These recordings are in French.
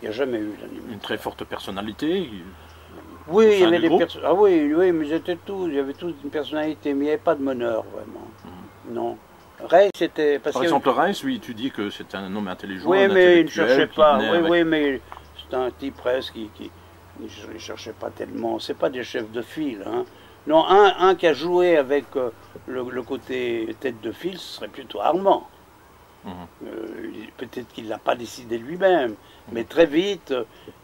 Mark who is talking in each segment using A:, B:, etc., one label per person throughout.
A: Il n'y a jamais eu d'animateur.
B: Une très forte personnalité.
A: Oui, il y avait des
B: groupe.
A: personnes. Ah oui, oui, mais ils étaient tous. Il y avait tous une personnalité, mais il n'y avait pas de meneur vraiment. Non. Ray, c'était.
B: Par exemple, Reiss, oui, tu dis que c'est un homme intelligent,
A: oui,
B: un
A: mais il ne
B: intellectuel,
A: cherchait
B: qui
A: pas.
B: venait
A: Oui,
B: avec-
A: oui, mais c'est un type presque qui ne cherchait pas tellement. C'est pas des chefs de file. Hein. Non, un qui a joué avec le côté tête de file, ce serait plutôt Armand. Peut-être qu'il ne l'a pas décidé lui-même, mais très vite,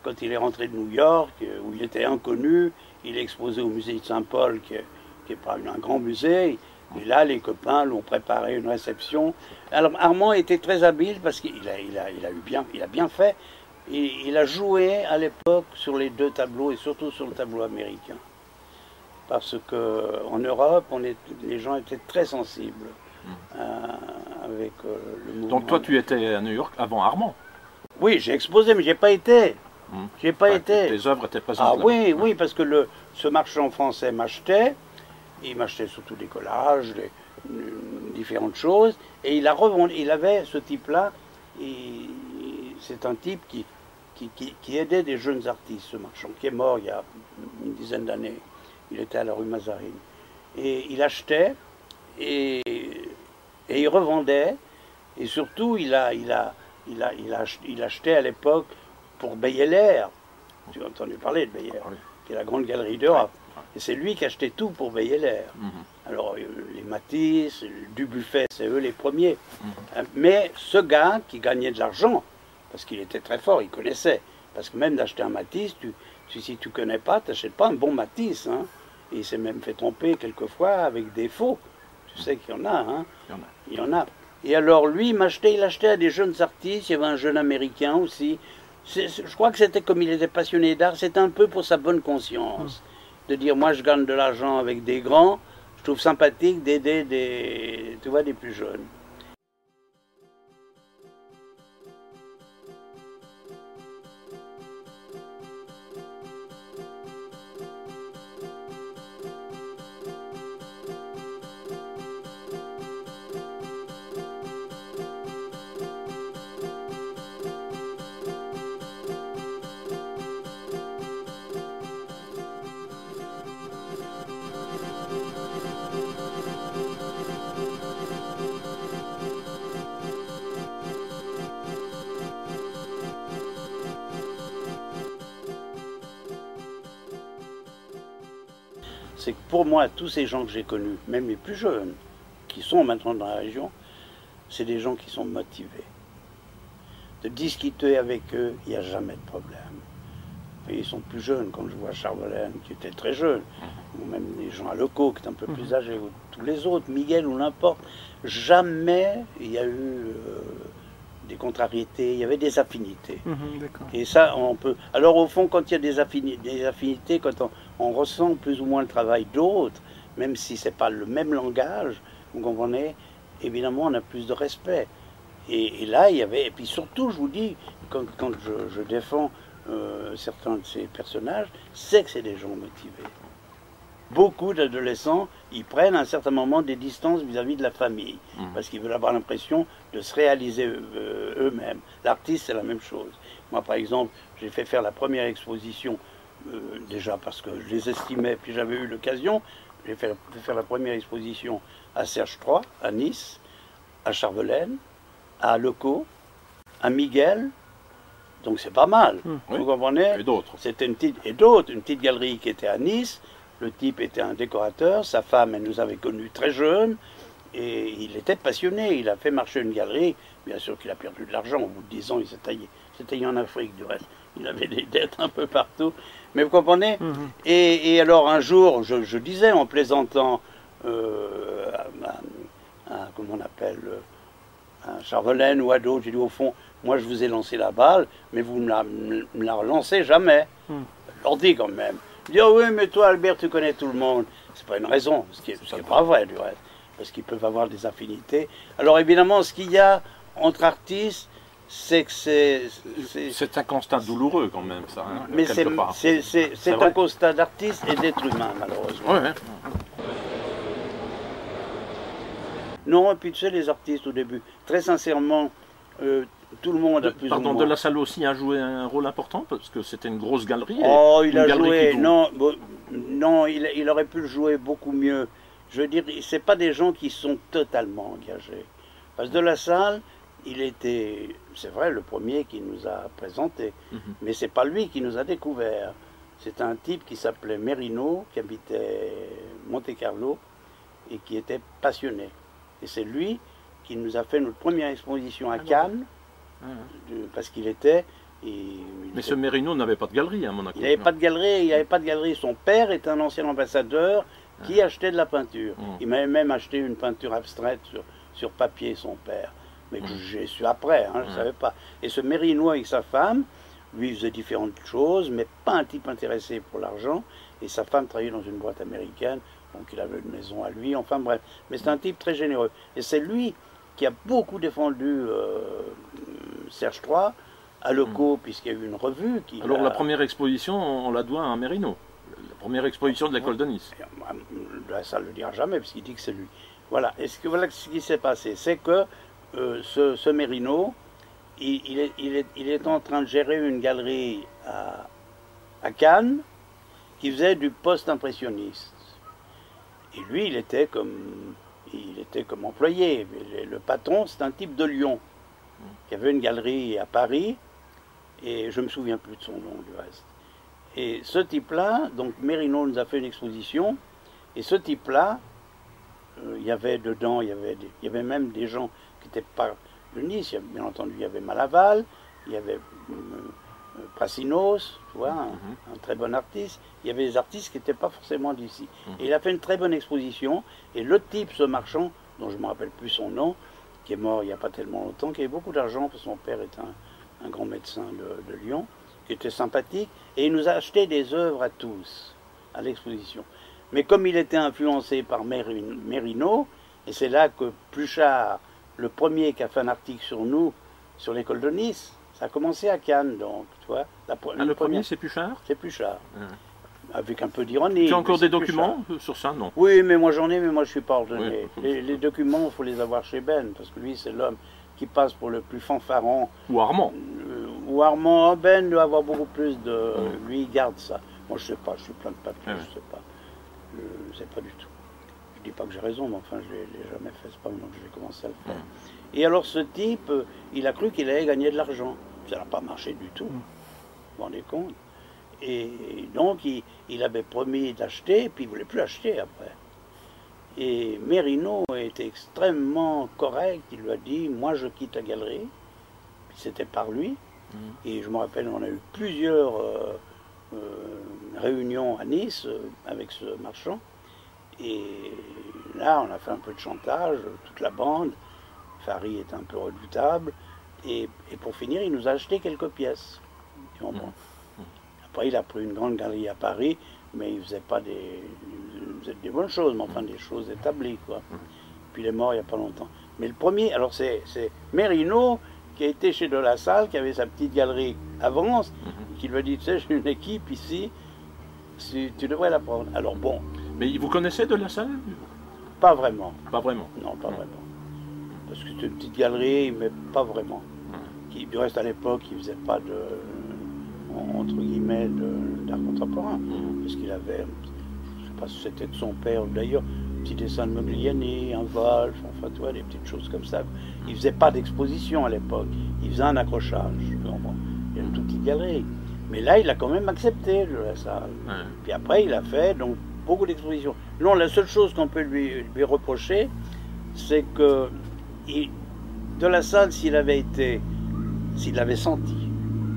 A: quand il est rentré de New York, où il était inconnu, il est exposé au musée de Saint-Paul, qui est pas un grand musée, et là, les copains l'ont préparé une réception. Alors Armand était très habile parce qu'il a bien fait. Il a joué à l'époque sur les deux tableaux et surtout sur le tableau américain. Parce qu'en Europe, les gens étaient très sensibles avec le mouvement.
B: Donc toi, tu étais à New York avant Armand.
A: Oui, j'ai exposé, mais j'ai pas été. J'ai pas été.
B: Tes œuvres étaient présentes.
A: Ah
B: là-bas.
A: oui, oui, parce que ce marchand français m'achetait. Il m'achetait surtout des collages, différentes choses. Et il a revendu. Il avait ce type-là. C'est un type qui aidait des jeunes artistes, ce marchand, qui est mort il y a une dizaine d'années. Il était à la rue Mazarine. Et il achetait et il revendait. Et surtout, il achetait à l'époque pour Beyeler. Tu as entendu parler de Beyeler, qui est la grande galerie d'Europe. Et c'est lui qui achetait tout pour Beyeler. Alors, les Matisse, Dubuffet, c'est eux les premiers. Mais ce gars qui gagnait de l'argent, parce qu'il était très fort, il connaissait. Parce que même d'acheter un Matisse, si tu ne connais pas, tu n'achètes pas un bon Matisse. Hein. Et il s'est même fait tromper quelquefois avec des faux. Tu sais qu'il y en a. Hein. Il y en a. Et alors lui, il achetait à des jeunes artistes. Il y avait un jeune américain aussi. Je crois que c'était comme il était passionné d'art, c'était un peu pour sa bonne conscience. De dire, moi je gagne de l'argent avec des grands, je trouve sympathique d'aider des plus jeunes. C'est que pour moi, tous ces gens que j'ai connus, même les plus jeunes, qui sont maintenant dans la région, c'est des gens qui sont motivés. De discuter avec eux, il n'y a jamais de problème. Et ils sont plus jeunes, quand je vois Charvelaine, qui était très jeune, ou même les gens à locaux, qui étaient un peu plus âgés, ou tous les autres, Miguel ou n'importe, jamais il y a eu des contrariétés, il y avait des affinités. Et ça, on peut... Alors au fond, quand il y a des affinités, quand on ressent plus ou moins le travail d'autres, même si ce n'est pas le même langage, vous comprenez, évidemment on a plus de respect. Et là, il y avait... Et puis surtout, je vous dis, quand je défends certains de ces personnages, c'est que c'est des gens motivés. Beaucoup d'adolescents, ils prennent à un certain moment des distances vis-à-vis de la famille, parce qu'ils veulent avoir l'impression de se réaliser eux-mêmes. L'artiste, c'est la même chose. Moi, par exemple, j'ai fait faire la première exposition, déjà parce que je les estimais, puis j'avais eu l'occasion, j'ai fait faire la première exposition à Serge III, à Nice, à Charvelaine, à Lecaux, à Miguel, donc c'est pas mal, vous comprenez?
B: Et d'autres.
A: C'était une petite galerie qui était à Nice. Le type était un décorateur, sa femme, elle nous avait connus très jeunes, et il était passionné, il a fait marcher une galerie, bien sûr qu'il a perdu de l'argent, au bout de 10 ans il s'est taillé en Afrique du reste, il avait des dettes un peu partout, mais vous comprenez? Et alors un jour, je disais en plaisantant comment on appelle, à Charvelaine ou à d'autres, j'ai dit au fond, moi je vous ai lancé la balle, mais vous ne me la relancez jamais. Je leur dis quand même. Je dis, oh oui, mais toi Albert, tu connais tout le monde. C'est pas une raison, ce qui est pas vrai du reste, parce qu'ils peuvent avoir des affinités. Alors évidemment, ce qu'il y a entre artistes, c'est que
B: c'est un constat douloureux quand même, ça. Hein,
A: mais c'est un constat d'artiste et d'être humain, malheureusement.
B: Ouais.
A: Non, et puis tu sais, les artistes au début, très sincèrement, tout le monde a plus ou moins...
B: De La Salle aussi a joué un rôle important, parce que c'était une grosse galerie.
A: Oh, il a joué, non, il aurait pu le jouer beaucoup mieux. Je veux dire, c'est pas des gens qui sont totalement engagés. Parce que De La Salle, il était, c'est vrai, le premier qui nous a présenté, mais c'est pas lui qui nous a découvert. C'est un type qui s'appelait Merino, qui habitait Monte-Carlo et qui était passionné. Et c'est lui qui nous a fait notre première exposition à Cannes, parce qu'il était...
B: Mais ce Merino n'avait pas de galerie à Monaco.
A: Il n'avait pas de galerie, Son père est un ancien ambassadeur qui achetait de la peinture. Il m'avait même acheté une peinture abstraite sur papier, son père. Mais que j'ai su après, je ne savais pas. Et ce Merino avec sa femme, lui il faisait différentes choses, mais pas un type intéressé pour l'argent. Et sa femme travaillait dans une boîte américaine, donc il avait une maison à lui, enfin bref. Mais c'est un type très généreux. Et c'est lui qui a beaucoup défendu Serge III à Leco, puisqu'il y a eu une revue qui...
B: Alors la première exposition, on la doit à Merino. La première exposition de l'école de Nice.
A: Ça ne le dira jamais, parce qu'il dit que c'est lui. Voilà. Et voilà ce qui s'est passé. C'est que ce Merino, il est en train de gérer une galerie à Cannes qui faisait du post-impressionniste. Et lui, il était comme employé. Le patron, c'est un type de Lyon, qui avait une galerie à Paris, et je ne me souviens plus de son nom du reste. Et ce type-là, donc Merino nous a fait une exposition, et ce type-là, il y avait dedans, il y avait même des gens qui n'étaient pas de Nice, bien entendu, il y avait Malaval, il y avait Prassinos, tu vois, un très bon artiste. Il y avait des artistes qui n'étaient pas forcément d'ici. Et il a fait une très bonne exposition. Et le type, ce marchand, dont je ne me rappelle plus son nom, qui est mort il n'y a pas tellement longtemps, qui avait beaucoup d'argent, parce que son père est un grand médecin de Lyon, qui était sympathique, et il nous a acheté des œuvres à tous, à l'exposition. Mais comme il était influencé par Merino, et c'est là que Pluchart, le premier qui a fait un article sur nous, sur l'école de Nice, ça a commencé à Cannes, donc, tu vois.
B: Le premier, c'est Pluchart?
A: C'est Pluchart. Avec un peu d'ironie.
B: Tu as encore des documents sur ça, non?
A: Oui, mais moi j'en ai, mais moi je ne suis pas ordonné. Oui, les documents, il faut les avoir chez Ben, parce que lui, c'est l'homme qui passe pour le plus fanfaron.
B: Ou Armand.
A: Ou Armand. Ben doit avoir beaucoup plus de... Lui, il garde ça. Moi, je ne sais pas, je suis plein de papiers, je ne sais pas. Je ne sais pas du tout. Je ne dis pas que j'ai raison, mais enfin, je ne l'ai jamais fait, c'est pas maintenant que je vais commencer à le faire. Et alors, ce type, il a cru qu'il allait gagner de l'argent. Ça n'a pas marché du tout. Vous vous rendez compte? Et donc, il avait promis d'acheter, puis il ne voulait plus acheter après. Et Merino était extrêmement correct. Il lui a dit, moi, je quitte la galerie. C'était par lui. Et je me rappelle, on a eu plusieurs réunions à Nice avec ce marchand. Et là, on a fait un peu de chantage, toute la bande. Fari est un peu redoutable. Et pour finir, il nous a acheté quelques pièces. Après, il a pris une grande galerie à Paris, mais il faisait pas des bonnes choses, mais enfin des choses établies, quoi. Puis il est mort il n'y a pas longtemps. Mais le premier, alors c'est Merino qui a été chez De La Salle, qui avait sa petite galerie Avance, qui lui a dit, tu sais, j'ai une équipe ici, tu devrais la prendre. Alors bon.
B: Mais vous connaissez De La Salle?
A: Pas vraiment.
B: Pas vraiment?
A: Non, pas vraiment. Parce que c'est une petite galerie, mais pas vraiment. Du reste, à l'époque, il ne faisait pas entre guillemets, d'art contemporain. Parce qu'il avait, je ne sais pas si c'était de son père ou d'ailleurs, un petit dessin de Modigliani, un Wolf, enfin, tu vois, des petites choses comme ça. Il ne faisait pas d'exposition à l'époque. Il faisait un accrochage. Il y a une toute petite galerie. Mais là, il a quand même accepté De La Salle. Puis après, il a fait donc beaucoup d'expositions. Non, la seule chose qu'on peut lui reprocher, c'est que De La Salle, s'il l'avait senti,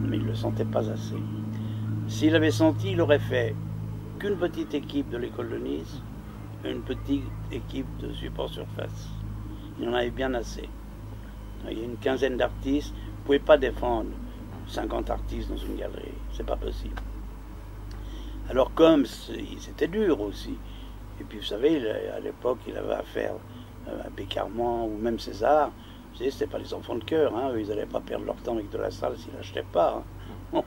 A: mais il ne le sentait pas assez. S'il avait senti, il aurait fait qu'une petite équipe de l'école de Nice, une petite équipe de support surface. Il en avait bien assez. Il y a une quinzaine d'artistes. Vous ne pouvez pas défendre 50 artistes dans une galerie. C'est pas possible. Alors comme c'était dur aussi. Et puis vous savez, à l'époque, il avait affaire à Bécquarmont ou même César. Vous savez, c'était pas les enfants de cœur. Hein. Ils n'allaient pas perdre leur temps avec De La Salle s'ils n'achetaient pas. Hein.